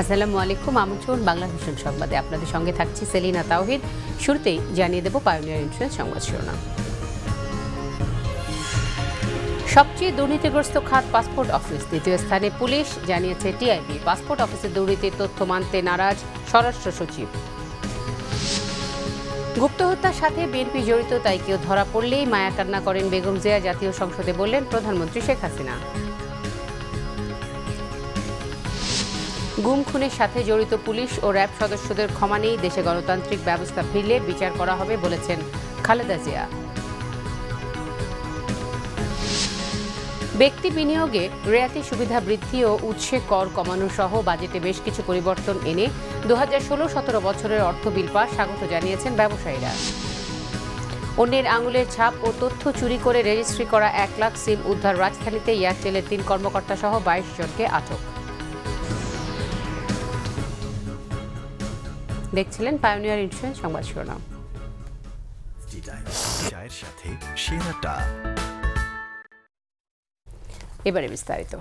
আসসালামু আলাইকুম, আমন্ত্রণ বাংলা ভিশন সংবাদে। আপনাদের সঙ্গে থাকছি সেলিনা তাওহিদ। শুরুতেই জানিয়ে দেব পায়োনিয়ার ইন্স্যুরেন্স সংবাদ শিরোনাম। সবচেয়ে দুর্নীতিগ্রস্ত খাত পাসপোর্ট অফিস, দ্বিতীয় স্থানে পুলিশ, জানিয়েছে টিআইবি। পাসপোর্ট অফিসের দুর্নীতির তথ্য মানতে নারাজ স্বরাষ্ট্র সচিব। গুপ্ত হত্যার সাথে বিএনপি জড়িত, তাই কেউ ধরা পড়লেই মায়াকান্না করেন বেগম জিয়া, জাতীয় সংসদে বললেন প্রধানমন্ত্রী শেখ হাসিনা। গুম খুনের সাথে জড়িত পুলিশ ও র্যাব সদস্যদের ক্ষমা নেই, দেশে গণতান্ত্রিক ব্যবস্থা ফিরলে বিচার করা হবে বলেছেন খালেদা জিয়া। ব্যক্তি বিনিয়োগে রেয়াতি সুবিধা বৃদ্ধি ও উৎসে কর কমানো সহ বাজেটে বেশ কিছু পরিবর্তন এনে 2016-17 বছরের অর্থ বিল পাস স্বাগত জানিয়েছেন ব্যবসায়ীরা। অন্যের আঙুলের ছাপ ও তথ্য চুরি করে রেজিস্ট্রি করা 1 লাখ সিম উদ্ধার, রাজধানীতে এয়ারটেলের 3 কর্মকর্তা সহ 22 জনকে আটক। দেখছিলেন পায়োনিয়ার ইন্স্যুরেন্স সংবাদ শিরোনাম। এবারে বিস্তারিত।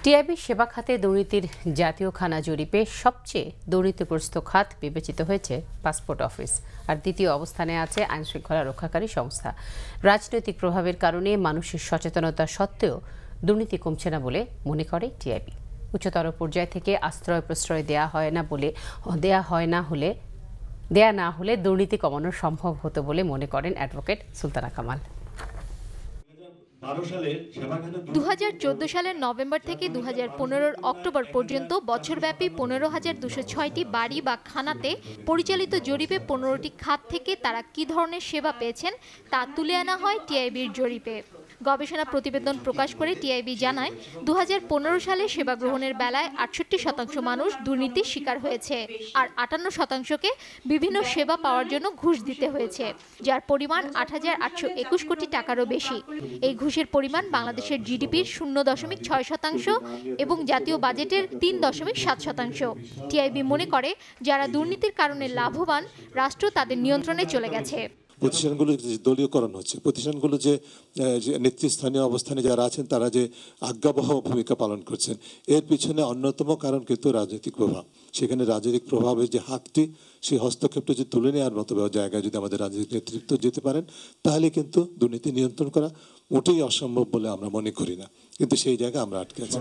টিআইবি সেবা খাতে দুর্নীতির জাতীয় খানা জরিপে সবচেয়ে দুর্নীতিগ্রস্ত খাত বিবেচিত হয়েছে পাসপোর্ট অফিস, আর দ্বিতীয় অবস্থানে আছে আইনশৃঙ্খলা রক্ষাকারী সংস্থা। রাজনৈতিক প্রভাবের কারণে মানুষের সচেতনতা সত্ত্বেও দুর্নীতি কমছে না বলে মনে করে টিআইবি। উচ্চতর পর্যায় থেকে আশ্রয় প্রশ্রয় দেয়া না হলে দুর্নীতি কমানো সম্ভব হতো বলে মনে করেন অ্যাডভোকেট সুলতানা কামাল। 2014 সালের নভেম্বর থেকে 2015 অক্টোবর পর্যন্ত বছরব্যাপী 15,206টি বাড়ি বা খানাতে পরিচালিত জরিপে 15টি খাত থেকে তারা কী ধরনের সেবা পেয়েছেন তা তুলে আনা হয় টিআইবির জরিপে। গবেষণা প্রতিবেদন প্রকাশ করে টিআইবি জানায়, 2015 সালে সেবা গ্রহণের বেলায় 68% মানুষ দুর্নীতির শিকার হয়েছে, আর 58%কে বিভিন্ন সেবা পাওয়ার জন্য ঘুষ দিতে হয়েছে, যার পরিমাণ 8,821 কোটি টাকারও বেশি। এই ঘুষের পরিমাণ বাংলাদেশের জিডিপির 0.6% এবং জাতীয় বাজেটের 3.7%। টিআইবি মনে করে, যারা দুর্নীতির কারণে লাভবান, রাষ্ট্র তাদের নিয়ন্ত্রণে চলে গেছে। প্রতিষ্ঠানগুলো দলীয়করণ হচ্ছে, প্রতিষ্ঠানগুলো যে নেতৃস্থানীয় অবস্থানে যারা আছেন তারা যে আজ্ঞাবহ ভূমিকা পালন করছেন, এর পিছনে অন্যতম কারণ কিন্তু রাজনৈতিক প্রভাব। সেখানে রাজনৈতিক প্রভাবের যে হাতটি, সেই হস্তক্ষেপটা যদি তুলে নেওয়ার মতো জায়গায় যদি আমাদের রাজনৈতিক নেতৃত্ব যেতে পারেন, তাহলে কিন্তু দুর্নীতি নিয়ন্ত্রণ করা মোটেই অসম্ভব বলে আমরা মনে করি না, কিন্তু সেই জায়গায় আমরা আটকে আছি।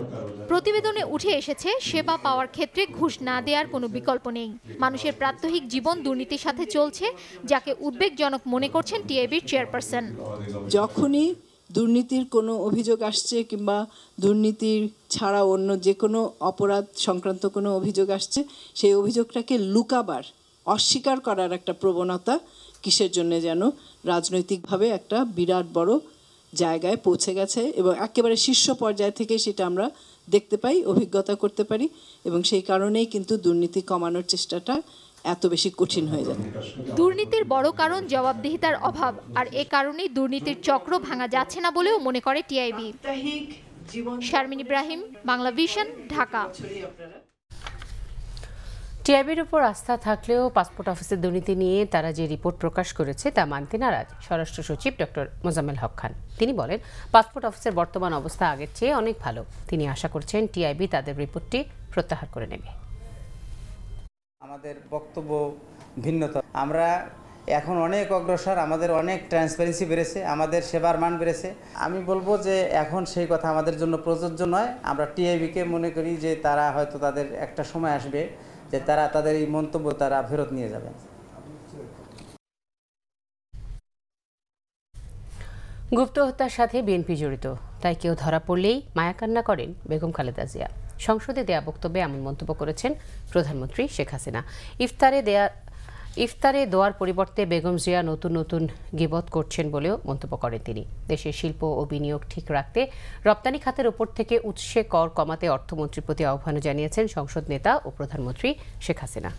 প্রতিবেদনে উঠে এসেছে, সেবা পাওয়ার ক্ষেত্রে ঘুষ না দেওয়ার কোনো বিকল্প নেই। মানুষের প্রাত্যহিক জীবন দুর্নীতির সাথে চলছে, যাকে উদ্বেগজনক মনে করছেন টিআইবির চেয়ারপারসন। যখনই দুর্নীতির কোনো অভিযোগ আসছে কিংবা দুর্নীতির ছাড়া অন্য যে কোনো অপরাধ সংক্রান্ত কোনো অভিযোগ আসছে, সেই অভিযোগটাকে লুকাবার, অস্বীকার করার একটা প্রবণতা কিসের জন্য যেন রাজনৈতিকভাবে একটা বিরাট বড় জায়গায় পৌঁছে গেছে, এবং একেবারে শীর্ষ পর্যায় থেকে সেটা আমরা দেখতে পাই, অভিজ্ঞতা করতে পারি, এবং সেই কারণেই কিন্তু দুর্নীতি কমানোর চেষ্টাটা এত বেশি কঠিন হয়ে যায়। দুর্নীতির বড় কারণ জবাবদিহিতার অভাব, আর এ কারণেই দুর্নীতির চক্র ভাঙা যাচ্ছে না বলেও মনে করে টিআইবি। শারমিন ইব্রাহিম, বাংলা ভিশন, ঢাকা। টিআইবির উপর আস্থা থাকলেও পাসপোর্ট অফিসের দুর্নীতি নিয়ে তারা যে রিপোর্ট প্রকাশ করেছে তা মানতে নারাজ স্বরাষ্ট্র সচিব ডক্টর মোজাম্মেল হক খান। তিনি বলেন, পাসপোর্ট অফিসের বর্তমান অবস্থা আগের চেয়ে অনেক ভালো। তিনি আশা করছেন টিআইবি তাদের রিপোর্টটি প্রত্যাহার করে নেবে। আমাদের বক্তব্য ভিন্নতা, আমরা এখন অনেক অগ্রসর, আমাদের অনেক ট্রান্সপারেন্সি বেড়েছে, আমাদের সেবার মান বেড়েছে। আমি বলবো যে এখন সেই কথা আমাদের জন্য প্রযোজ্য নয়। আমরা টিআইবিকে মনে করি যে তারা হয়তো তাদের একটা সময় আসবে যে তারা তাদের এই মন্তব্য তারা ফেরত নিয়ে যাবেন। গুপ্ত হত্যার সাথে বিএনপি জড়িত, তাই কেউ ধরা পড়লেই মায়াকান্না করেন বেগম খালেদা জিয়া। সংসদে দেয়া বক্তব্যে এমন মন্তব্য করেছেন প্রধানমন্ত্রী শেখ হাসিনা। ইফতারে দোয়ার পরিবর্তে বেগম জিয়া নতুন নতুন গিবত করছেন বলেও মন্তব্য করেন তিনি। দেশের শিল্প ও বিনিয়োগ ঠিক রাখতে রপ্তানি খাতের উপর থেকে উৎসে কর কমাতে অর্থমন্ত্রীর প্রতি আহ্বানও জানিয়েছেন সংসদ নেতা ও প্রধানমন্ত্রী শেখ হাসিনা।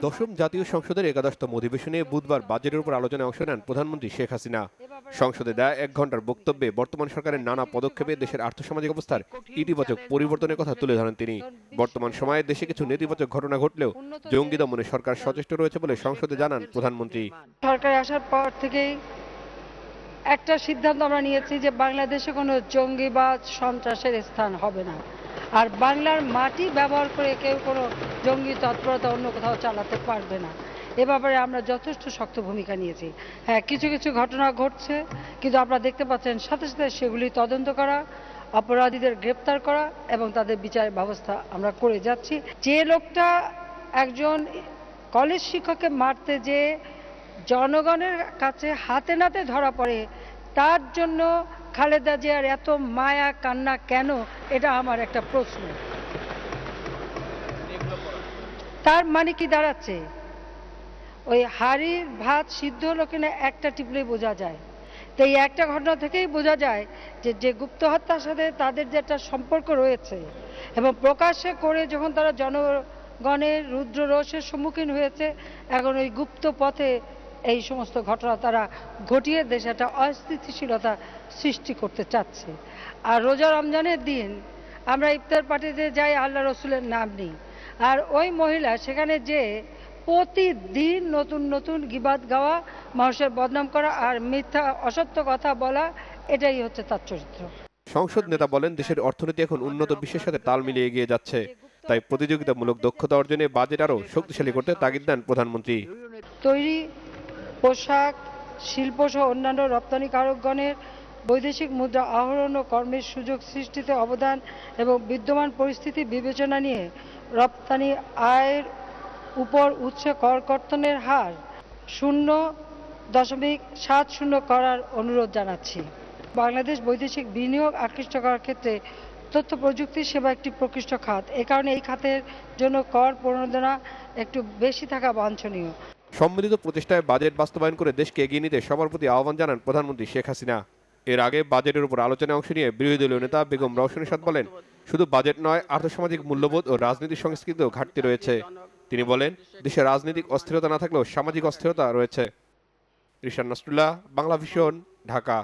দশম জাতীয় সংসদের 11তম অধিবেশনে বুধবার বাজেটের উপর আলোচনায় অংশ নেন প্রধানমন্ত্রী শেখ হাসিনা। সংসদে দেয়া 1 ঘণ্টার বক্তব্যে বর্তমান সরকারের নানা পদক্ষেপে দেশের আর্থসামাজিক অবস্থার ইতিবাচক পরিবর্তনের কথা তুলে ধরেন তিনি। বর্তমান সময়ে দেশে কিছু নেতিবাচক ঘটনা ঘটলেও জঙ্গি দমনে সরকার সচেষ্ট রয়েছে বলে সংসদে জানান প্রধানমন্ত্রী। সরকার আসার পর থেকেই একটা সিদ্ধান্ত আমরা নিয়েছি যে বাংলাদেশে কোনো জঙ্গিবাদ সন্ত্রাসের স্থান হবে না, আর বাংলার মাটি ব্যবহার করে কেউ কোনো জঙ্গি তৎপরতা অন্য কোথাও চালাতে পারবে না। এ ব্যাপারে আমরা যথেষ্ট শক্ত ভূমিকা নিয়েছি। হ্যাঁ, কিছু কিছু ঘটনা ঘটছে, কিন্তু আপনারা দেখতে পাচ্ছেন সাথে সাথে সেগুলি তদন্ত করা, অপরাধীদের গ্রেপ্তার করা এবং তাদের বিচারের ব্যবস্থা আমরা করে যাচ্ছি। যে লোকটা একজন কলেজ শিক্ষককে মারতে যে জনগণের কাছে হাতে নাতে ধরা পড়ে, তার জন্য খালেদা জিয়ার এত মায়া কান্না কেন, এটা আমার একটা প্রশ্ন। তার মানে কি দাঁড়াচ্ছে? ওই হাড়ির ভাত সিদ্ধ হলো কিনা একটা টিপলেই বোঝা যায়। তো এই একটা ঘটনা থেকেই বোঝা যায় যে গুপ্ত হত্যার সাথে তাদের যে একটা সম্পর্ক রয়েছে, এবং প্রকাশ্যে করে যখন তারা জনগণের রুদ্র রোষের সম্মুখীন হয়েছে, এখন ওই গুপ্ত পথে এই সমস্ত ঘটনা তারা ঘটিয়ে দেশে একটা অস্থিতিশীলতা সৃষ্টি করতে চাচ্ছে। আর রোজা রমজানের দিন আমরা ইফতার পার্টিতে যাই, আল্লাহ রসুলের নাম নেই, আর ওই মহিলা সেখানে যে প্রতিদিন নতুন নতুন গিবাত গাওয়া, মানুষের বদনাম করা আর মিথ্যা অসত্য কথা বলা, এটাই হচ্ছে তার চরিত্র। সংসদ নেতা বলেন, দেশের অর্থনীতি এখন উন্নত বিশ্বের সাথে তাল মিলিয়ে এগিয়ে যাচ্ছে, তাই প্রতিযোগিতামূলক দক্ষতা অর্জনে বাজেট আরও শক্তিশালী করতে তাগিদ দেন প্রধানমন্ত্রী। তৈরি পোশাক শিল্প সহ অন্যান্য রপ্তানিকারকগণের বৈদেশিক মুদ্রা আহরণ ও কর্মের সুযোগ সৃষ্টিতে অবদান এবং বিদ্যমান পরিস্থিতি বিবেচনা নিয়ে রপ্তানি আয়ের উপর উৎসে কর কর্তনের হার 0.70 করার অনুরোধ জানাচ্ছি। বাংলাদেশ বৈদেশিক বিনিয়োগ আকৃষ্ট করার ক্ষেত্রে তথ্য প্রযুক্তি সেবা একটি প্রকৃষ্ট খাত। এ কারণে এই খাতের জন্য কর প্রণোদনা একটু বেশি থাকা বাঞ্ছনীয়। সম্মিলিত প্রচেষ্টায় বাজেট বাস্তবায়ন করে দেশকে এগিয়ে নিতে সবার প্রতি আহ্বান জানান প্রধানমন্ত্রী শেখ হাসিনা। এর আগে বাজেটের উপর আলোচনায় অংশ নিয়ে বিরোধী দলীয় নেতা বেগম রওশন এরশাদ বলেন, শুধু বাজেট নয়, আর্থসামাজিক মূল্যবোধ ও রাজনীতির সংস্কৃতিও ঘাটতি রয়েছে। তিনি বলেন, দেশে রাজনৈতিক অস্থিরতা না থাকলেও সামাজিক অস্থিরতা রয়েছে। রিশান নাসরুল্লাহ, বাংলা ভিশন, ঢাকা।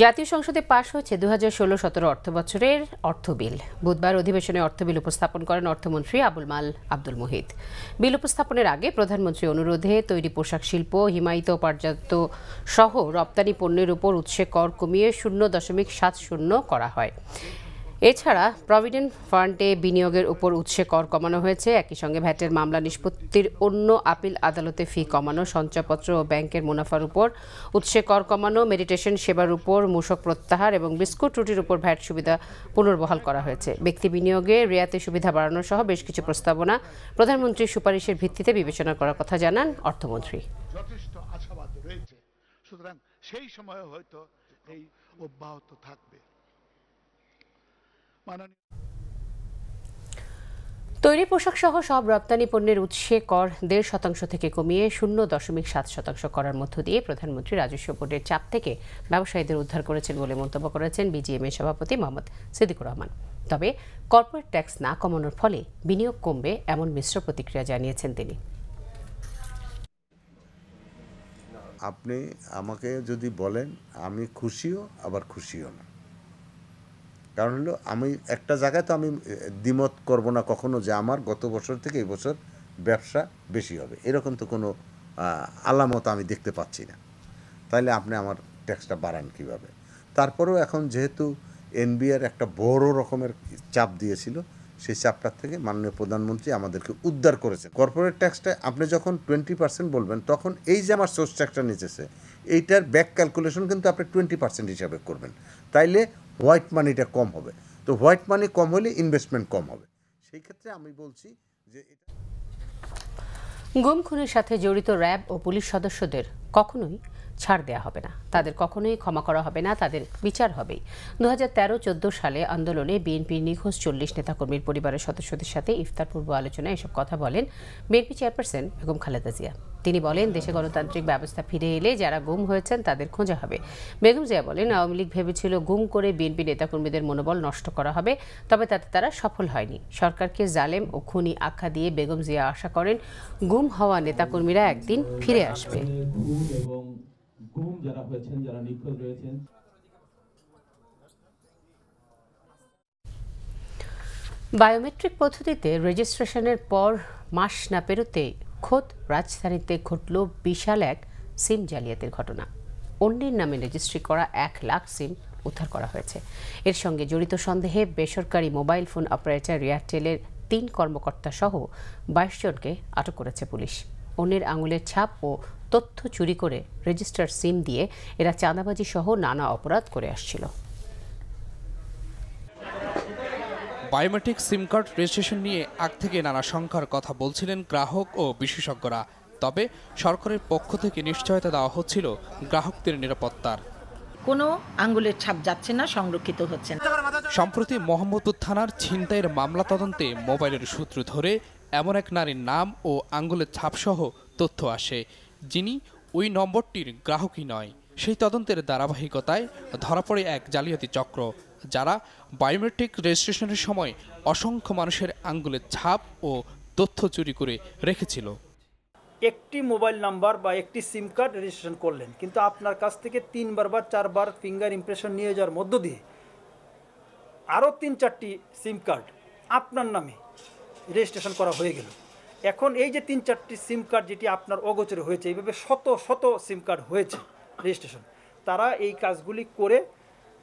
জাতীয় সংসদে পাশ হয়েছে 2016-17 অর্থ বছরের অর্থ বিল। বুধবার অধিবেশনে অর্থ বিল উপস্থাপন করেন অর্থমন্ত্রী আবুল মাল আব্দুল মুহিত। বিল উপস্থাপনের আগে প্রধানমন্ত্রীর অনুরোধে তৈরি পোশাক শিল্প, হিমায়িত পর্যাপ্ত সহ রপ্তানি পণ্যের উপর উৎসে কর কমিয়ে 0.70 করা হয়। এছাড়া প্রভিডেন্ট ফান্ডে বিনিয়োগের উপর উৎসে কর কমানো হয়েছে। একই সঙ্গে ভ্যাটের মামলা নিষ্পত্তির অন্য আপিল আদালতে ফি কমানো, সঞ্চয়পত্র ও ব্যাংকের মুনাফার উপর উৎসে কর কমানো, মেডিটেশন সেবার উপর মূসক প্রত্যাহার এবং বিস্কুট রুটির উপর ভ্যাট সুবিধা পুনর্বহাল করা হয়েছে। ব্যক্তি বিনিয়োগে রিয়াতি সুবিধা বাড়ানো সহ বেশ কিছু প্রস্তাবনা প্রধানমন্ত্রীর সুপারিশের ভিত্তিতে বিবেচনা করার কথা জানান অর্থমন্ত্রী। যথেষ্ট আশাবাদ রয়েছে, সুতরাং সেই সময় হয়তো এই অব্যাহত থাকবে। তৈরি পোশাক সহ সব রপ্তানি পণ্যের উৎসে কর 1.5% থেকে কমিয়ে 0.7% করার মধ্য দিয়ে প্রধানমন্ত্রী রাজস্ব বোর্ডের চাপ থেকে ব্যবসায়ীদের উদ্ধার করেছেন বলে মন্তব্য করেছেন বিজিএমএ সভাপতি মোহাম্মদ সিদ্দিকুর রহমান। তবে কর্পোরেট ট্যাক্স না কমানোর ফলে বিনিয়োগ কমবে, এমন মিশ্র প্রতিক্রিয়া জানিয়েছেন তিনি। আপনি আমাকে যদি বলেন, আমি খুশিও আবার খুশিও না। কারণ হলো, আমি একটা জায়গায় তো আমি দ্বিমত করব না কখনো যে আমার গত বছর থেকে এই বছর ব্যবসা বেশি হবে, এরকম তো কোনো আলামত আমি দেখতে পাচ্ছি না। তাইলে আপনি আমার ট্যাক্সটা বাড়ান কীভাবে? তারপরেও এখন যেহেতু এনবিআর একটা বড় রকমের চাপ দিয়েছিল, সেই চাপটার থেকে মাননীয় প্রধানমন্ত্রী আমাদেরকে উদ্ধার করেছে। কর্পোরেট ট্যাক্সটা আপনি যখন 20% বলবেন, তখন এই যে আমার সোর্স ট্যাক্সটা নিতেছে, এইটার ব্যাক ক্যালকুলেশন কিন্তু আপনি 20% হিসাবে করবেন। তাইলে হোয়াইট মানিটা কম হবে। তো হোয়াইট মানি কম হলে ইনভেস্টমেন্ট কম হবে। সেই ক্ষেত্রে আমি বলছি যে গুম খুনের সাথে জড়িত র্যাব ও পুলিশ সদস্যদের কখনোই ছাড় দেয়া হবে না, তাদের কখনোই ক্ষমা করা হবে না, তাদের বিচার হবেই। 2013-14 সালে আন্দোলনে বিএনপির নিখোঁজ 40 নেতাকর্মীর পরিবারের সদস্যদের সাথে ইফতার পূর্ব আলোচনায় এসব কথা বলেন বিএনপি চেয়ারপারসন বেগম খালেদা জিয়া। তিনি বলেন, দেশে গণতান্ত্রিক ব্যবস্থা ফিরে এলে যারা গুম হয়েছেন তাদের খোঁজা হবে। বেগম জিয়া বলেন, আওয়ামী লীগ ভেবেছিল গুম করে বিএনপি নেতাকর্মীদের মনোবল নষ্ট করা হবে, তবে তাতে তারা সফল হয়নি। সরকারকে জালেম ও খুনি আখ্যা দিয়ে বেগম জিয়া আশা করেন গুম হওয়া নেতাকর্মীরা একদিন ফিরে আসবে। যারা হয়েছেন, যারা নিখোঁজ রয়েছেন। বায়োমেট্রিক পদ্ধতিতে রেজিস্ট্রেশনের পর মাস না পেরোতে খোদ রাজধানীতে ঘটল বিশাল এক সিম জালিয়াতির ঘটনা। অন্যের নামে রেজিস্ট্রি করা 1 লাখ সিম উদ্ধার করা হয়েছে। এর সঙ্গে জড়িত সন্দেহে বেসরকারি মোবাইল ফোন অপারেটর এয়ারটেলের 3 কর্মকর্তা সহ 22 জনকে আটক করেছে পুলিশ। অন্যের আঙুলের ছাপ ও তথ্য চুরি করে রেজিস্টার সিম দিয়ে এরা চাঁদাবাজি সহ নানা অপরাধ করে আসছিল। বায়োমেট্রিক সিম কার্ড রেজিস্ট্রেশন নিয়ে আগ থেকে নানা শঙ্কার কথা বলছিলেন গ্রাহক ও বিশেষজ্ঞরা। তবে সরকারের পক্ষ থেকে নিশ্চয়তা দেওয়া হচ্ছিল গ্রাহকদের নিরাপত্তার। কোনো আঙ্গুলের ছাপ যাচ্ছে না, সংরক্ষিত হচ্ছে না। সম্প্রতি মোহাম্মদপুর থানার ছিনতাইয়ের মামলা তদন্তে মোবাইলের সূত্র ধরে এমন এক নারীর নাম ও আঙ্গুলের ছাপসহ তথ্য আসে, যিনি ওই নম্বরটির গ্রাহকই নয়। সেই তদন্তের ধারাবাহিকতায় ধরা পড়ে এক জালিয়াতি চক্র, যারা বায়োমেট্রিক রেজিস্ট্রেশনের সময় অসংখ্য মানুষের আঙ্গুলের ছাপ ও তথ্য চুরি করে রেখেছিল। একটি মোবাইল নাম্বার বা একটি সিম কার্ড রেজিস্ট্রেশন করলেন, কিন্তু আপনার কাছ থেকে 3বার বা 4বার ফিঙ্গার ইমপ্রেশন নিয়ে যাওয়ার মধ্য দিয়ে আরও 3-4টি সিম কার্ড আপনার নামে রেজিস্ট্রেশন করা হয়ে গেল। এখন এই যে 3-4টি সিম কার্ড যেটি আপনার অগোচরে হয়েছে, এইভাবে শত শত সিম কার্ড হয়েছে রেজিস্ট্রেশন, তারা এই কাজগুলি করে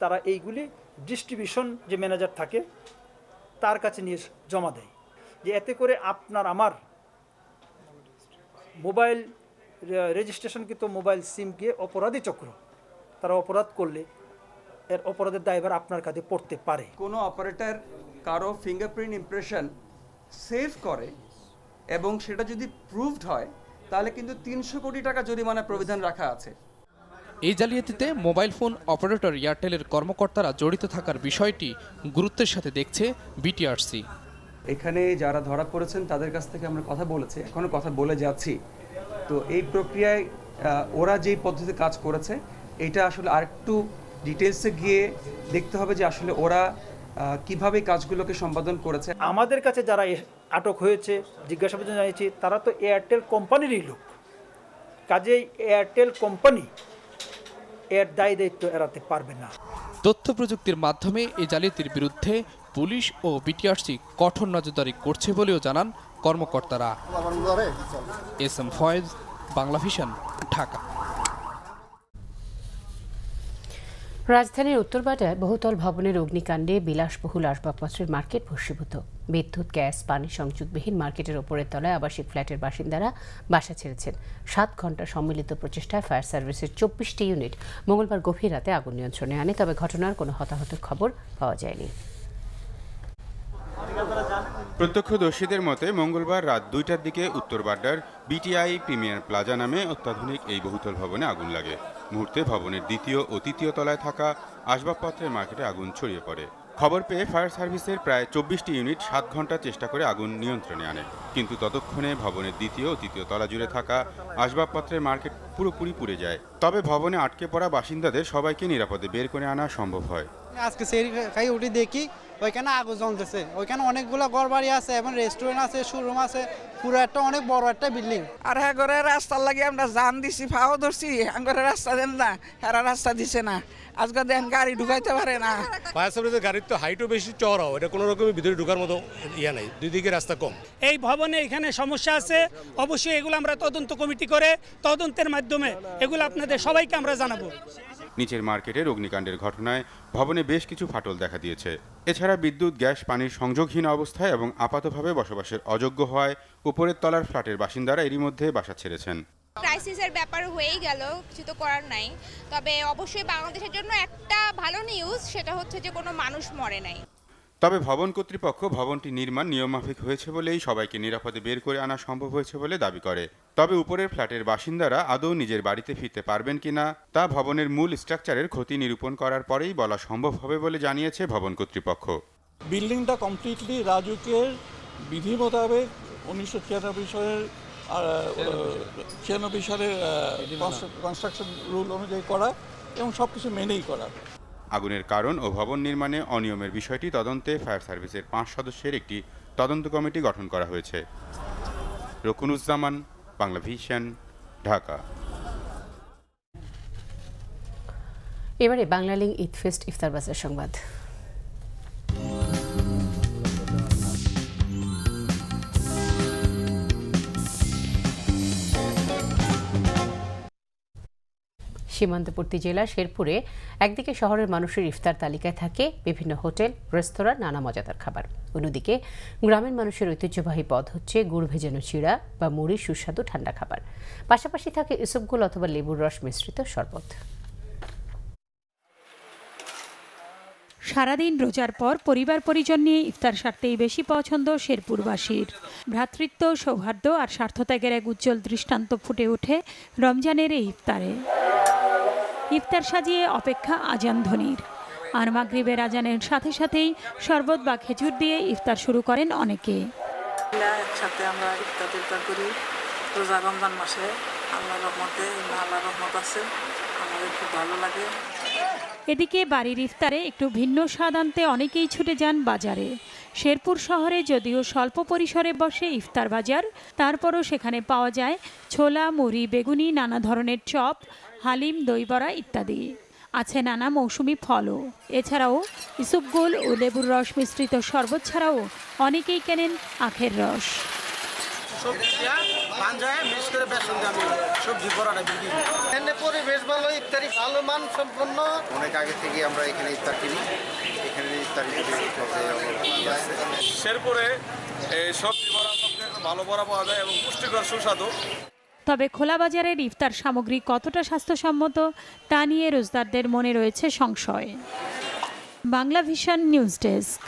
তারা এইগুলি ডিস্ট্রিবিউশন যে ম্যানেজার থাকে তার কাছে নিয়ে জমা দেয়, যে এতে করে আপনার আমার মোবাইল রেজিস্ট্রেশনকৃত মোবাইল সিমকে অপরাধী চক্র তারা অপরাধ করলে এর অপরাধের দায়ভার আপনার কাছে পড়তে পারে। কোনো অপারেটর কারো ফিঙ্গারপ্রিন্ট ইমপ্রেশন সেভ করে এবং সেটা যদি প্রুভড হয় তাহলে কিন্তু 300 কোটি টাকা জরিমানা প্রবিধান রাখা আছে। এই জালিয়াতিতে মোবাইল ফোন অপারেটর এয়ারটেলের কর্মকর্তারা জড়িত থাকার বিষয়টি গুরুত্বের সাথে দেখছে বিটিআরসি। এখানে যারা ধরা পড়েছেন তাদের কাছ থেকে আমরা কথা বলেছি, এখনো কথা বলে যাচ্ছি। তো এই প্রক্রিয়ায় ওরা যেই পদ্ধতিতে কাজ করেছে এটা আসলে আরেকটু ডিটেলসে গিয়ে দেখতে হবে যে আসলে ওরা কিভাবে কাজগুলোকে সম্পাদন করেছে। আমাদের কাছে যারা আটক হয়েছে জিজ্ঞাসাবাদ জানিয়েছি, তারা তো এয়ারটেল কোম্পানিরই লোক, কাজেই এয়ারটেল কোম্পানি এর দায় দায়িত্ব এড়াতে পারবে না। তথ্য প্রযুক্তির মাধ্যমে এই জালিয়াতির বিরুদ্ধে পুলিশ ও বিটিআরসি কঠোর নজরদারি করছে বলেও জানান কর্মকর্তারা। এসএম ফয়েজ, বাংলা ভিশন, ঢাকা। রাজধানীর উত্তরবাড্ডায় বহুতল ভবনের অগ্নিকাণ্ডে বিলাসবহুল আসবাবপত্রের মার্কেট ভস্মীভূত। বিদ্যুৎ, গ্যাস, পানি সংযোগবিহীন মার্কেটের ওপরের তলায় আবাসিক ফ্ল্যাটের বাসিন্দারা বাসা ছেড়েছেন। 7 ঘণ্টা সম্মিলিত প্রচেষ্টায় ফায়ার সার্ভিসের 24টি ইউনিট মঙ্গলবার গভীর রাতে আগুন নিয়ন্ত্রণে আনে, তবে ঘটনার কোনো হতাহতের খবর পাওয়া যায়নি। প্রত্যক্ষদর্শীদের মতে মঙ্গলবার রাত 2টার দিকে উত্তরবাড্ডার বিটিআই প্রিমিয়ার প্লাজা নামে অত্যাধুনিক এই বহুতল ভবনে আগুন লাগে। মুহূর্তে ভবনের 2য় ও 3য় তলায় থাকা আসবাবপত্রের মার্কেটে আগুন ছড়িয়ে পড়ে। খবর পেয়ে ফায়ার সার্ভিসের প্রায় 24টি ইউনিট 7 ঘণ্টা চেষ্টা করে আগুন নিয়ন্ত্রণে আনে, কিন্তু ততক্ষণে ভবনের 2য় ও 3য় তলা জুড়ে থাকা আসবাবপত্রের মার্কেট পুরোপুরি পুড়ে যায়। তবে ভবনে আটকে পড়া বাসিন্দাদের সবাইকে নিরাপদে বের করে আনা সম্ভব হয়। আজকে সেই খাই উঠে দেখি ওইখানে আগুন জ্বলতেছে, ওইখানে অনেকগুলো ঘরবাড়ি আছে এবং রেস্টুরেন্ট আছে, শোরুম আছে, পুরো একটা অনেক বড় একটা বিল্ডিং। আর হ্যাঁ করে রাস্তার লাগে আমরা জাম দিছি, ফাও ধরছি, করে রাস্তা দেন না, হেরা রাস্তা দিছে না, আজকে দেন গাড়ি ঢুকাইতে পারে না। ফায়ার সার্ভিসের গাড়ির তো হাইটও বেশি, চওড়াও, এটা কোনো রকমের ভিতরে ঢুকার মতো ইয়া নাই, দুই দিকে রাস্তা কম। এই ভবনে এখানে সমস্যা আছে, অবশ্যই এগুলো আমরা তদন্ত কমিটি করে তদন্তের মাধ্যমে এগুলো আপনাদের সবাইকে আমরা জানাবো। নিচের মার্কেটের অগ্নিকাণ্ডের ঘটনায় ভবনে বেশ কিছু ফাটল দেখা দিয়েছে। এছাড়া বিদ্যুৎ, গ্যাস, পানির সংযোগহীন অবস্থায় এবং আপাতভাবে বসবাসের অযোগ্য হওয়ায় উপরের তলার ফ্ল্যাটের বাসিন্দারা এরই মধ্যে বাসা ছেড়েছেন। ক্রাইসিসের ব্যাপার হয়েই গেল, কিছু তো করার নাই। তবে অবশ্যই বাংলাদেশের জন্য একটা ভালো নিউজ, সেটা হচ্ছে যে কোনো মানুষ মরে নাই। তবে ভবন কর্তৃপক্ষ ভবনটি নির্মাণ নিয়মমাফিক হয়েছে বলেই সবাইকে নিরাপদে বের করে আনা সম্ভব হয়েছে বলে দাবি করে। তবে উপরের ফ্ল্যাটের বাসিন্দারা আদৌ নিজের বাড়িতে ফিরতে পারবেন কিনা তা ভবনের মূল স্ট্রাকচারের ক্ষতি নিরূপণ করার পরেই বলা সম্ভব হবে বলে জানিয়েছে ভবন কর্তৃপক্ষ। বিল্ডিংটা কমপ্লিটলি রাজুকের বিধি মোতাবেক 1996 সালের কনস্ট্রাকশন রুল অনুযায়ী করা এবং সব কিছু মেনেই করা। আগুনের কারণ ও ভবন নির্মাণে অনিয়মের বিষয়টি তদন্তে ফায়ার সার্ভিসের 5 সদস্যের একটি তদন্ত কমিটি গঠন করা হয়েছে। রকুনুজ্জামান, বাংলা ভিশন, ঢাকা। এবারে বাংলালিংক ঈদ ফেস্ট ইফতার বাজার সংবাদ। সীমান্তবর্তী জেলা শেরপুরে একদিকে শহরের মানুষের ইফতার তালিকায় থাকে বিভিন্ন হোটেল, রেস্তোরাঁ, নানা মজাদার খাবার। অন্যদিকে গ্রামের মানুষের ঐতিহ্যবাহী পদ হচ্ছে গুড় ভেজানো চিড়া বা মুড়ির সুস্বাদু ঠান্ডা খাবার। পাশাপাশি থাকে ইসবগুল অথবা লেবুর রস মিশ্রিত শরবত। সারাদিন রোজার পর পরিবার পরিজন নিয়ে ইফতার সারতেই বেশি পছন্দ শেরপুরবাসীর। ভ্রাতৃত্ব, সৌহার্দ্য আর স্বার্থত্যাগের এক উজ্জ্বল দৃষ্টান্ত ফুটে ওঠে রমজানের এই ইফতারে। ইফতার সাজিয়ে অপেক্ষা আজান ধ্বনির, আর মাগরিবের আজানের সাথে সাথেই শরবত বা খেজুর দিয়ে ইফতার শুরু করেন অনেকে। একসাথে আমরা ইফতার করি রোজা রমজান মাসে। আল্লাহর রহমতে আল্লাহর রহমত আছে, আমাদের খুব ভালো লাগে। এদিকে বাড়ির ইফতারে একটু ভিন্ন স্বাদ আনতে অনেকেই ছুটে যান বাজারে। শেরপুর শহরে যদিও স্বল্প পরিসরে বসে ইফতার বাজার, তারপরও সেখানে পাওয়া যায় ছোলা, মুড়ি, বেগুনি, নানা ধরনের চপ, হালিম, দই বড়া ইত্যাদি। আছে নানা মৌসুমি ফলও। এছাড়াও ইসবগুল ও লেবুর রস মিশ্রিত শরবত ছাড়াও অনেকেই কেনেন আখের রস। পরিবেশ ভালো, ইফতারি ভালো মান সম্পন্ন। অনেক আগে থেকে আমরা এখানে ইফতার কিনি। এখানে ইফতারি শেরপুরে সবজি বড়া সবচেয়ে ভালো বড়া পাওয়া যায় এবং পুষ্টিকর সুস্বাদু। তবে খোলা বাজারের ইফতার সামগ্রী কতটা স্বাস্থ্যসম্মত তা নিয়ে রোজদারদের মনে রয়েছে সংশয়। Bangla vision news desk.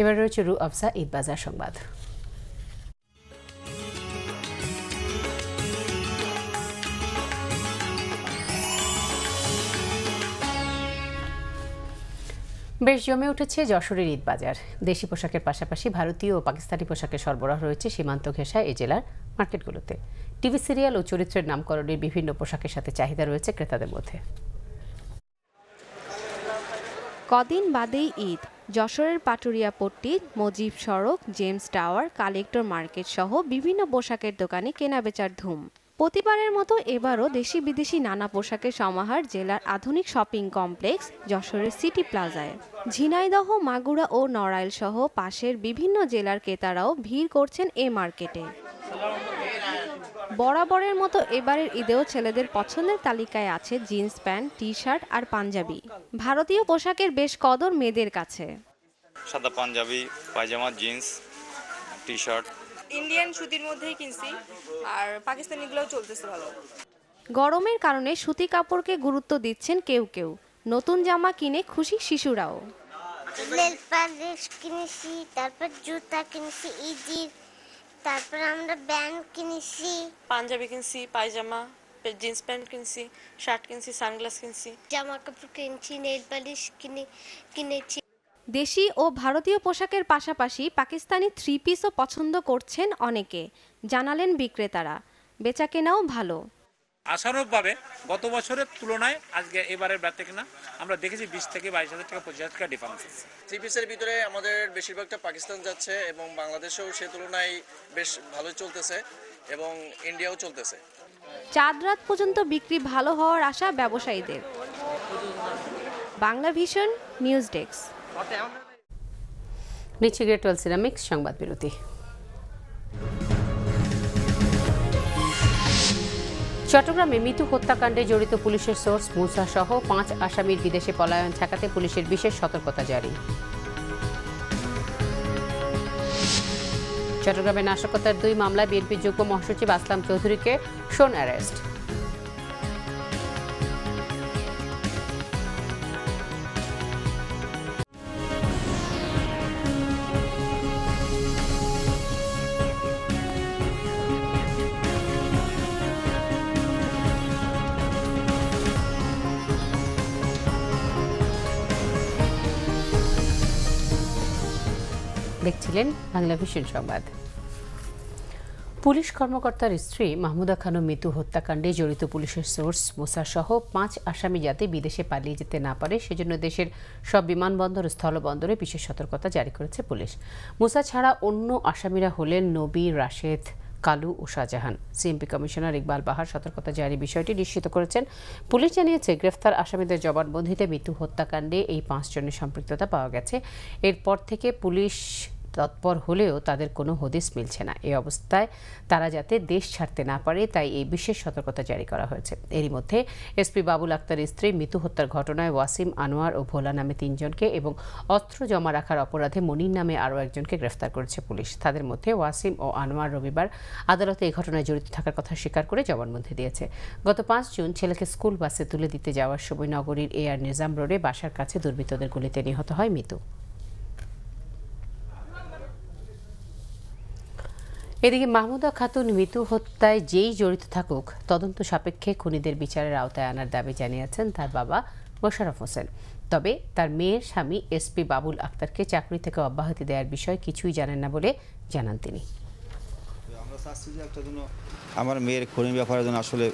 এবার রয়েছে রু আফসা ঈদ বাজার সংবাদ। বেশ জমে উঠেছে যশোরের ঈদ বাজার। দেশি পোশাকের পাশাপাশি ভারতীয় ও পাকিস্তানি পোশাকের সরবরাহ রয়েছে সীমান্ত ঘেঁষা এই জেলার মার্কেটগুলোতে। টিভি সিরিয়াল ও চরিত্রের নামকরণের বিভিন্ন পোশাকের সাথে চাহিদা রয়েছে ক্রেতাদের মধ্যে। কদিন বাদেই ঈদ। যশোরের পাটুরিয়া পট্টি, মজিব সড়ক, জেমস টাওয়ার, কালেক্টর মার্কেট সহ বিভিন্ন পোশাকের দোকানে কেনাবেচার ধুম। প্রতিবারের মতো এবারও দেশি বিদেশি নানা পোশাকের সমাহার জেলার আধুনিক শপিং কমপ্লেক্স যশোরের সিটি প্লাজায়। ঝিনাইদহ, মাগুরা ও নড়াইল সহ পাশের বিভিন্ন জেলার ক্রেতারাও ভিড় করছেন এ মার্কেটে। বরাবরের মতো এবারের ঈদেও ছেলেদের পছন্দের তালিকায় আছে জিন্স প্যান্ট, টি শার্ট আর পাঞ্জাবি। ভারতীয় পোশাকের বেশ কদর মেয়েদের কাছে। সাদা পাঞ্জাবি, পায়জামা, জিন্স, টি শার্ট। ইন্ডিয়ান সুতির মধ্যেই কিনছি, আর পাকিস্তানিগুলোও চলতেছে ভালো। গরমের কারণে সুতি কাপড়কে গুরুত্ব দিচ্ছেন কেউ কেউ। নতুন জামা কিনে খুশি শিশুরাও। নেল পালিশ কিনেছি, তারপর জুতা কিনেছি ঈদের, তারপর আমরা ব্যান্ড কিনেছি, পাঞ্জাবি কিনছি, পায়জামা, জিন্স প্যান্ট কিনছি, শার্ট কিনছি, সানগ্লাস কিনছি, জামা কাপড় কিনেছি, নেল পালিশ কিনেছি। দেশি ও ভারতীয় পোশাকের পাশাপাশি পাকিস্তানি থ্রি পিসও পছন্দ করছেন অনেকে, জানালেন বিক্রেতারা। বেচাকেনাও ভালো। আশানুরূপভাবে গত বছরের তুলনায় আজকে এবারের বেচা কেনা আমরা দেখেছি 20 থেকে 22,000 টাকা 25,000 টাকা ডিফারেন্স আছে। থ্রি পিসের ভিতরে আমাদের বেশিরভাগটা পাকিস্তান যাচ্ছে এবং বাংলাদেশেও সে তুলনায় বেশ ভালোই চলতেছে এবং ইন্ডিয়াও চলতেছে। চাঁদ রাত পর্যন্ত বিক্রি ভালো হওয়ার আশা ব্যবসায়ীদের। Bangla vision news desk. নিচে গ্রেট ওয়াল সিরামিক্স সংবাদ বিরতি। চট্টগ্রামে মিতু হত্যাকাণ্ডে জড়িত পুলিশের সোর্স মুসা সহ 5 আসামির বিদেশে পলায়ন ঠেকাতে পুলিশের বিশেষ সতর্কতা জারি। চট্টগ্রামে নাশকতার 2 মামলায় বিএনপির যুগ্ম মহাসচিব আসলাম চৌধুরীকে শোন অ্যারেস্ট। দেখছিলেন বাংলা ভিশন সংবাদ। পুলিশ কর্মকর্তার স্ত্রী মাহমুদা খানম মিতু হত্যাকাণ্ডে জড়িত পুলিশের সোর্স মুসা সহ 5 আসামি যাতে বিদেশে পালিয়ে যেতে না পারে সেজন্য দেশের সব বিমানবন্দর ও স্থলবন্দরে বিশেষ সতর্কতা জারি করেছে পুলিশ। মুসা ছাড়া অন্য আসামিরা হলেন নবী, রাশেদ, কালু ও শাহজাহান। সিএমপি কমিশনার ইকবাল বাহার সতর্কতা জারি বিষয়টি নিশ্চিত করেছেন। পুলিশ জানিয়েছে গ্রেফতার আসামিদের জবানবন্দিতে মিতু হত্যাকাণ্ডে এই 5 জনের সম্পৃক্ততা পাওয়া গেছে। এরপর থেকে পুলিশ তৎপর হলেও তাদের কোনো হদিস মিলছে না। এই অবস্থায় তারা যাতে দেশ ছাড়তে না পারে তাই এই বিশেষ সতর্কতা জারি করা হয়েছে। এরই মধ্যে এসপি বাবুল আক্তারের স্ত্রী মিতু হত্যার ঘটনায় ওয়াসিম, আনোয়ার ও ভোলা নামে 3 জনকে এবং অস্ত্র জমা রাখার অপরাধে মনির নামে আরও একজনকে গ্রেফতার করেছে পুলিশ। তাদের মধ্যে ওয়াসিম ও আনোয়ার রবিবার আদালতে এই ঘটনায় জড়িত থাকার কথা স্বীকার করে জবানবন্দি দিয়েছে। গত 5 জুন ছেলেকে স্কুল বাসে তুলে দিতে যাওয়ার সময় নগরীর AR নিজাম রোডে বাসার কাছে দুর্বৃত্তদের গুলিতে নিহত হয় মিতু। এদিকে মাহমুদা খাতুন মিতু হত্যায় যেই জড়িত থাকুক তদন্ত সাপেক্ষে খুনিদের বিচারের আওতায় আনার দাবি জানিয়েছেন তার বাবা মোশাররফ হোসেন। তবে তার মেয়ের স্বামী এসপি বাবুল আক্তারকে চাকরি থেকে অব্যাহতি দেওয়ার বিষয়ে কিছুই জানেন না বলে জানান তিনি। আমরা চাচ্ছি যে একটা জন্য আমার মেয়ের খুনির ব্যাপারে যেন আসলে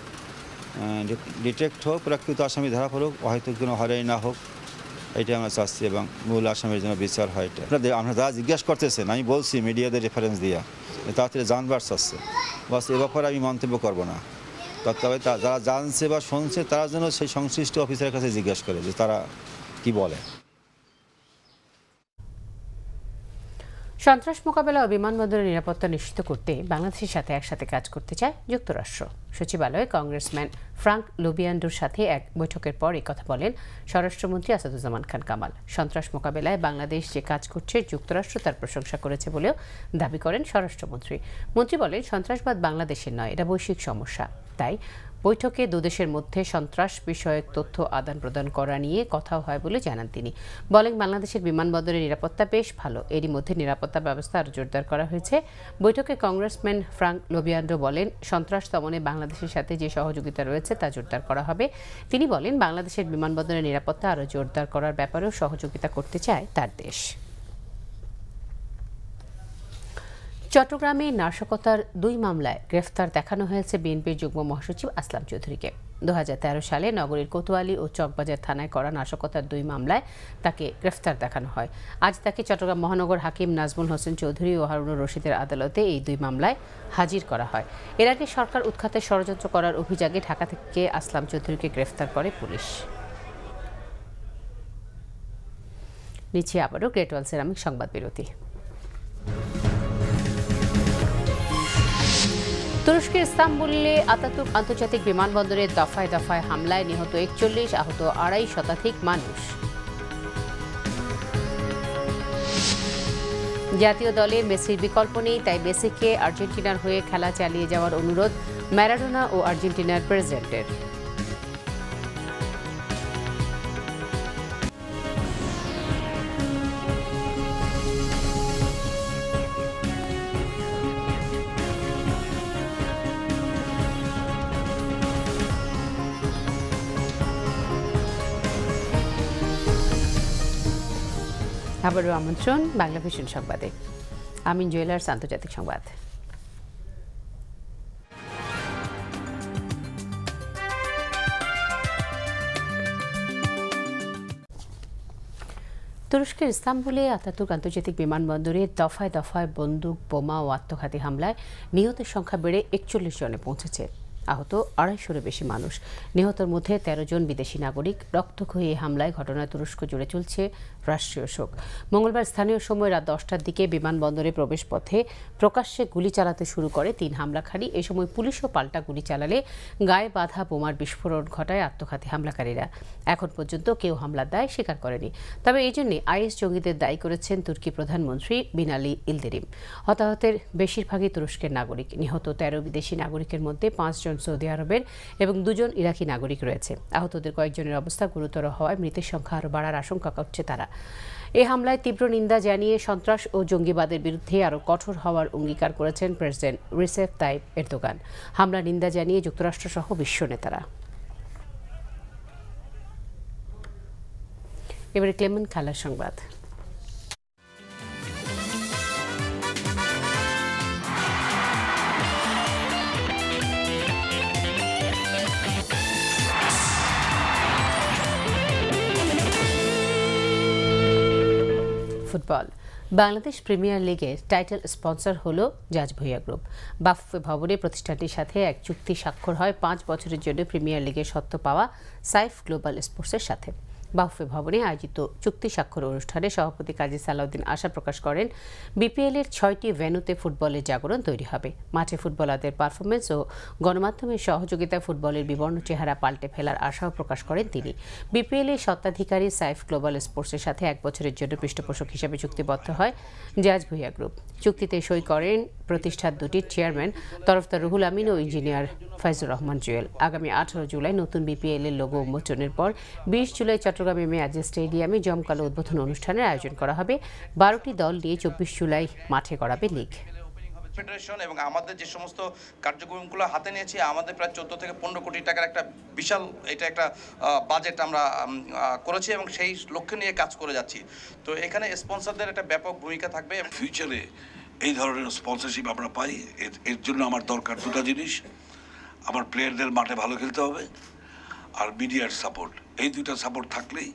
ডিটেক্ট হোক, প্রকৃত আসামি ধরা পড়ুক, হয়তো কোনো হয়রানি না হোক, এটা আমরা চাচ্ছি এবং মূল আসামির জন্য বিচার হয়। এটা আমরা যা জিজ্ঞাসা করতেছেন আমি বলছি মিডিয়াদের রেফারেন্স দিয়া তাড়াতাড়ি জানবার চাচ্ছে, বাস এ ব্যাপারে আমি মন্তব্য করবো না। তবে যারা জানছে বা শুনছে তারা যেন সেই সংশ্লিষ্ট অফিসারের কাছে জিজ্ঞাসা করে যে তারা কি বলে। সন্ত্রাস মোকাবেলা ও বিমানবন্দরের নিরাপত্তা নিশ্চিত করতে বাংলাদেশের সাথে একসাথে কাজ করতে চায় যুক্তরাষ্ট্র। সচিবালয়ে কংগ্রেসম্যান ফ্রাঙ্ক লোবিয়ান্ডোর সাথে এক বৈঠকের পর এই কথা বলেন স্বরাষ্ট্রমন্ত্রী আসাদুজ্জামান খান কামাল। সন্ত্রাস মোকাবেলায় বাংলাদেশ যে কাজ করছে যুক্তরাষ্ট্র তার প্রশংসা করেছে বলেও দাবি করেন স্বরাষ্ট্রমন্ত্রী। মন্ত্রী বলেন সন্ত্রাসবাদ বাংলাদেশের নয়, এটা বৈশ্বিক সমস্যা। তাই বৈঠকে দুদেশের মধ্যে সন্ত্রাস বিষয়ক তথ্য আদান প্রদান করা নিয়ে কথাও হয় বলে জানান তিনি। বলেন বাংলাদেশের বিমানবন্দরের নিরাপত্তা বেশ ভালো, এরই মধ্যে নিরাপত্তা ব্যবস্থা আরও জোরদার করা হয়েছে। বৈঠকে কংগ্রেসম্যান ফ্রাঙ্ক লোবিয়ান্ডো বলেন সন্ত্রাস দমনে বাংলাদেশের সাথে যে সহযোগিতা রয়েছে তা জোরদার করা হবে। তিনি বলেন বাংলাদেশের বিমানবন্দরের নিরাপত্তা আরও জোরদার করার ব্যাপারেও সহযোগিতা করতে চায় তার দেশ। চট্টগ্রামে নাশকতার 2 মামলায় গ্রেফতার দেখানো হয়েছে বিএনপির যুগ্ম মহাসচিব আসলাম চৌধুরীকে। 2013 সালে নগরীর কোতোয়ালি ও চকবাজার থানায় করা নাশকতার 2 মামলায় তাকে গ্রেফতার দেখানো হয়। আজ তাকে চট্টগ্রাম মহানগর হাকিম নাজমুল হোসেন চৌধুরী ও হারুনুর রশিদের আদালতে এই 2 মামলায় হাজির করা হয়। এর আগে সরকার উৎখাতে ষড়যন্ত্র করার অভিযোগে ঢাকা থেকে আসলাম চৌধুরীকে গ্রেফতার করে পুলিশ। নিচে আবারও গ্রেট ওয়াল সিরামিক সংবাদ বিরতি। তুরস্কের ইস্তাম্বুলে আতাতুর্ক আন্তর্জাতিক বিমানবন্দরে দফায় দফায় হামলায় নিহত 41, আহত 2.5 শতাধিক মানুষ। জাতীয় দলে মেসির বিকল্প নেই, তাই মেসিকে আর্জেন্টিনার হয়ে খেলা চালিয়ে যাওয়ার অনুরোধ ম্যারাডোনা ও আর্জেন্টিনার প্রেসিডেন্টের। আবারও আমন্ত্রণ বাংলা ভিশন সংবাদে। আমিন জুয়েলার্স আন্তর্জাতিক সংবাদ। তুরস্কের ইস্তাম্বুলে আতাতুর্ক আন্তর্জাতিক বিমানবন্দরে দফায় দফায় বন্দুক, বোমা ও আত্মঘাতী হামলায় নিহতের সংখ্যা বেড়ে 41 জনে পৌঁছেছে। আহত 250-এরও বেশি মানুষ। নিহতের মধ্যে 13 জন বিদেশি নাগরিক। রক্তক্ষয়ী এই হামলায় ঘটনায় তুরস্ক জুড়ে চলছে রাষ্ট্রীয় শোক। মঙ্গলবার স্থানীয় সময় রাত 10টার দিকে বিমানবন্দরে প্রবেশ পথে প্রকাশ্যে গুলি চালাতে শুরু করে 3 হামলাকারী। এ সময় পুলিশও পাল্টা গুলি চালালে গায়ে বাঁধা বোমার বিস্ফোরণ ঘটায় আত্মঘাতী হামলাকারীরা। এখন পর্যন্ত কেউ হামলার দায় স্বীকার করেনি। তবে এই জন্য আইএস জঙ্গিদের দায়ী করেছেন তুর্কি প্রধানমন্ত্রী বিনালি ইলদিরিম। হতাহতের বেশিরভাগই তুরস্কের নাগরিক। নিহত 13 বিদেশি নাগরিকের মধ্যে 5 জন সৌদি আরবের এবং 2 জন ইরাকি নাগরিক রয়েছে। আহতদের কয়েকজনের অবস্থা গুরুতর হওয়ায় মৃতের সংখ্যা আরও বাড়ার আশঙ্কা করছে তারা। এই হামলায় তীব্র নিন্দা জানিয়ে সন্ত্রাস ও জঙ্গিবাদের বিরুদ্ধে আরও কঠোর হওয়ার অঙ্গীকার করেছেন প্রেসিডেন্ট রিসেপ তাইপ এরদোগান। হামলার নিন্দা জানিয়ে যুক্তরাষ্ট্রসহ বিশ্ব নেতারা। এবারে ক্লেমেন্ট খেলার সংবাদ। ফুটবল। বাংলাদেশ প্রিমিয়ার লিগের টাইটেল স্পন্সর হলো জাজ ভুঁইয়া গ্রুপ। বাফুফে ভবনে প্রতিষ্ঠানটির সাথে এক চুক্তি স্বাক্ষর হয় 5 বছরের জন্য প্রিমিয়ার লিগের স্বত্ব পাওয়া সাইফ গ্লোবাল স্পোর্টসের সাথে। বাফে ভবনে আয়োজিত চুক্তি স্বাক্ষর অনুষ্ঠানে সভাপতি কাজী সালাউদ্দিন আশা প্রকাশ করেন বিপিএল এর 6টি ভেন্যুতে ফুটবলের জাগরণ তৈরি হবে। মাঠে ফুটবলারদের পারফরমেন্স ও গণমাধ্যমের সহযোগিতায় ফুটবলের বিবর্ণ চেহারা পাল্টে ফেলার আশাও প্রকাশ করেন তিনি। বিপিএল এর স্বত্বাধিকারী সাইফ গ্লোবাল স্পোর্টসের সাথে 1 বছরের জন্য পৃষ্ঠপোষক হিসেবে চুক্তিবদ্ধ হয় জাজ ভুইয়া গ্রুপ। চুক্তিতে সই করেন প্রতিষ্ঠান দুটির চেয়ারম্যান তরফদার রুহুল আমিন ও ইঞ্জিনিয়ার ফাইজুর রহমান জুয়েল। আগামী 18 জুলাই নতুন বিপিএল এর লোগো উন্মোচনের পর 20 জুলাই চট্টগ্রামে মেয়াজি স্টেডিয়ামে জমকালো উদ্বোধন অনুষ্ঠানের আয়োজন করা হবে। 12টি দল নিয়ে 24 জুলাই মাঠে গড়াবে লিগ। ফেডারেশন এবং আমাদের যে সমস্ত কার্যক্রমগুলো হাতে নিয়েছি, আমাদের প্রায় 14 থেকে 15 কোটি টাকার একটা বিশাল একটা বাজেট আমরা করেছি এবং সেই লক্ষ্য নিয়ে কাজ করে যাচ্ছি। তো এখানে স্পন্সরদের একটা ব্যাপক ভূমিকা থাকবে। ফিউচারে এই ধরনের স্পন্সরশিপ আমরা পাই, এর জন্য আমার দরকার দুটো জিনিস। আমার প্লেয়ারদের মাঠে ভালো খেলতে হবে আর মিডিয়ার সাপোর্ট। এই দুটো সাপোর্ট থাকলেই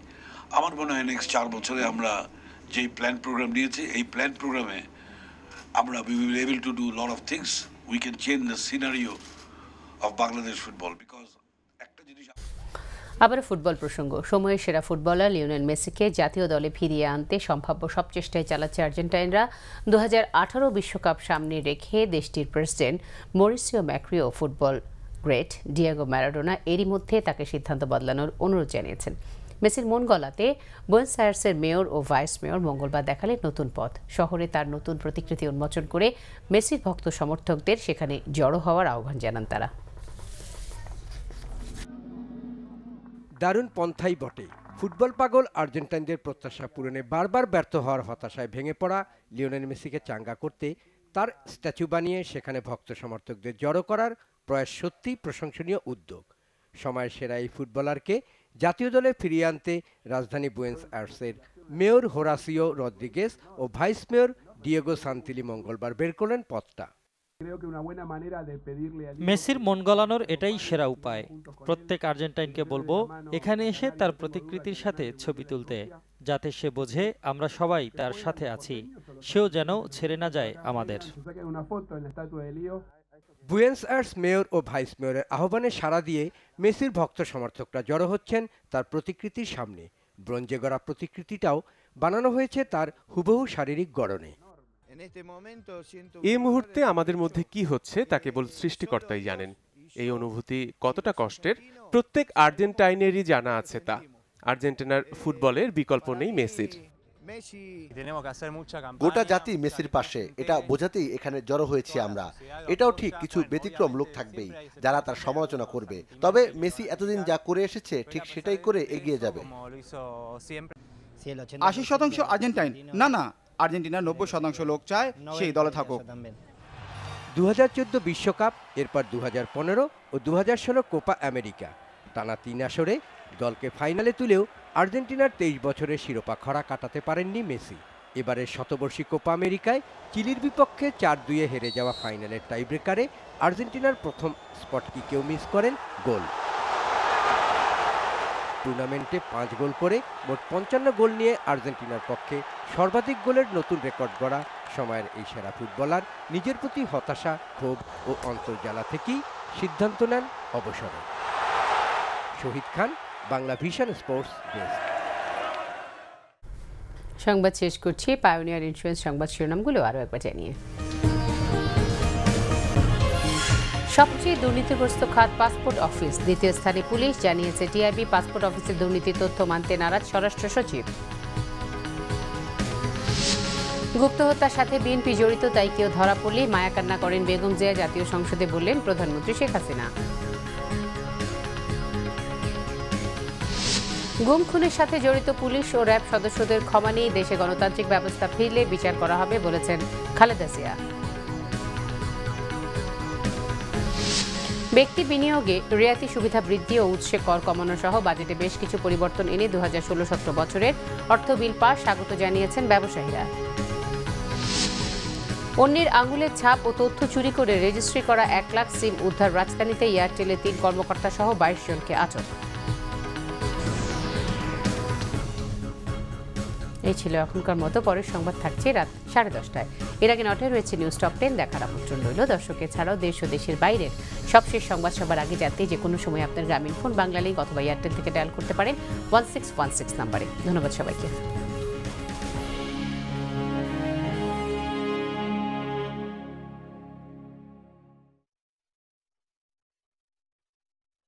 আমার মনে হয় নেক্সট 4 বছরে আমরা যেই প্ল্যান প্রোগ্রাম নিয়েছি, এই প্ল্যান প্রোগ্রামে আমরা we will be able to do a lot of things. We can change the scenario of Bangladesh football because আবার ফুটবল প্রসঙ্গ। সময়ের সেরা ফুটবলার লিওনেল মেসিকে জাতীয় দলে ফিরিয়ে আনতে সম্ভাব্য সব চেষ্টাই চালাচ্ছে আর্জেন্টাইনরা। 2018 বিশ্বকাপ সামনে রেখে দেশটির প্রেসিডেন্ট মরিসিও ম্যাক্রি ও ফুটবল গ্রেট ডিয়েগো ম্যারাডোনা এরই মধ্যে তাকে সিদ্ধান্ত বদলানোর অনুরোধ জানিয়েছেন। মেসির মন গলাতে বুয়েনোস আয়ার্সের মেয়র ও ভাইস মেয়র মঙ্গলবার দেখালেন নতুন পথ। শহরে তার নতুন প্রতিকৃতি উন্মোচন করে মেসির ভক্ত সমর্থকদের সেখানে জড়ো হওয়ার আহ্বান জানান তারা। দারুণ পন্থাই বটে। ফুটবল পাগল আর্জেন্টাইনদের প্রত্যাশা পূরণে বারবার ব্যর্থ হওয়ার হতাশায় ভেঙে পড়া লিওনেল মেসিকে চাঙ্গা করতে তার স্ট্যাচু বানিয়ে সেখানে ভক্ত সমর্থকদের জড়ো করার প্রয়াস সত্যিই প্রশংসনীয় উদ্যোগ। সময়ের সেরা এই ফুটবলারকে জাতীয় দলে ফিরিয়ে আনতে রাজধানী বুয়েনোস আয়ার্সের মেয়র হোরাসিও রদ্রিগেজ ও ভাইস মেয়র ডিয়েগো সান্তিলি মঙ্গলবার বের করলেন পথটা। মেসির মন গলানোর এটাই সেরা উপায়। প্রত্যেক আর্জেন্টাইনকে বলবো এখানে এসে তার প্রতিকৃতির সাথে ছবি তুলতে, যাতে সে বোঝে আমরা সবাই তার সাথে আছি, সেও যেন ছেড়ে না যায় আমাদের। বুয়েনোস আয়ার্স মেয়র ও ভাইস মেয়রের আহ্বানে সাড়া দিয়ে মেসির ভক্ত সমর্থকরা জড়ো হচ্ছেন তার প্রতিকৃতির সামনে। ব্রোঞ্জে গড়া প্রতিকৃতিটাও বানানো হয়েছে তার হুবহু শারীরিক গড়নে। এই মুহূর্তে আমাদের মধ্যে কি হচ্ছে তা কেবল সৃষ্টিকর্তাই জানেন। এই অনুভূতি কতটা কষ্টের প্রত্যেক আর্জেন্টাইনেরই জানা আছে তা। আর্জেন্টিনার ফুটবলের বিকল্প নেই মেসির। গোটা জাতি মেসির পাশে, এটা বোঝাতেই এখানে জড়ো হয়েছি আমরা। এটাও ঠিক কিছু ব্যতিক্রম লোক থাকবেই যারা তার সমালোচনা করবে, তবে মেসি এতদিন যা করে এসেছে ঠিক সেটাই করে এগিয়ে যাবে। 80% আর্জেন্টাইন না, আর্জেন্টিনার 90% লোক চায় সেই দলে থাকুক। 2014 বিশ্বকাপ, এরপর 2015 ও 2016 কোপা আমেরিকা, টানা 3 আসরে দলকে ফাইনালে তুলেও আর্জেন্টিনার 23 বছরের শিরোপা খরা কাটাতে পারেননি মেসি। এবারের শতবর্ষী কোপা আমেরিকায় চিলির বিপক্ষে 4-2 হেরে যাওয়া ফাইনালের টাইব্রেকারে আর্জেন্টিনার প্রথম স্পট কিকেও মিস করেন গোল। টুর্নামেন্টে 5 গোল করে মোট 55 গোল নিয়ে আর্জেন্টিনার পক্ষে সর্বাধিক গোলের নতুন রেকর্ড গড়া সময়ের এই সেরা ফুটবলার নিজের প্রতি হতাশা, ক্ষোভ ও অন্তর্জ্বালা থেকেই সিদ্ধান্ত নেন অবসরে। শহীদ খান, বাংলা ভিশন স্পোর্টস ডেস্ক। সংবাদ শেষ করছি। পায়োনিয়ার ইন্স্যুরেন্স সংবাদ শিরোনামগুলো আরও একবার জানিয়ে। সবচেয়ে দুর্নীতিগ্রস্ত খাত পাসপোর্ট অফিস, দ্বিতীয় স্থানে পুলিশ, জানিয়েছে টিআইবি। পাসপোর্ট অফিসের দুর্নীতির তথ্য মানতে নারাজ স্বরাষ্ট্র সচিব। গুপ্ত হত্যার সাথে বিএনপি জড়িত, তাই কেউ ধরা পড়লে মায়াকান্না করেন বেগম জিয়া, জাতীয় সংসদে বললেন প্রধানমন্ত্রী শেখ হাসিনা। গুম খুনের সাথে জড়িত পুলিশ ও র্যাব সদস্যদের ক্ষমা নিয়ে দেশে গণতান্ত্রিক ব্যবস্থা ফিরলে বিচার করা হবে বলেছেন খালেদা জিয়া। ব্যক্তি বিনিয়োগে রিয়াতি সুবিধা বৃদ্ধি ও উৎসে কর কমানো সহ বাজেটে বেশ কিছু পরিবর্তন এনে 2016-17 বছরের অর্থ বিল পাস স্বাগত জানিয়েছেন ব্যবসায়ীরা। অন্যের আঙুলের ছাপ ও তথ্য চুরি করে রেজিস্ট্রি করা 1 লাখ সিম উদ্ধার, রাজধানীতে এয়ারটেলের 3 কর্মকর্তা সহ 22 জনকে আটক। এই ছিল এখনকার মতো। পরের সংবাদ থাকছে রাত 10:30টায়। এর আগে 9টায় রয়েছে নিউজ টপ 10 দেখার আমন্ত্রণ রইল। দর্শক এছাড়াও দেশ ও দেশের বাইরের সবশেষ সংবাদ সবার আগে জানতে যে কোনো সময় আপনার গ্রামীণ ফোন, বাংলা লিংক অথবা এয়ারটেল থেকে ডায়াল করতে পারেন 1616 নম্বরে। ধন্যবাদ সবাইকে।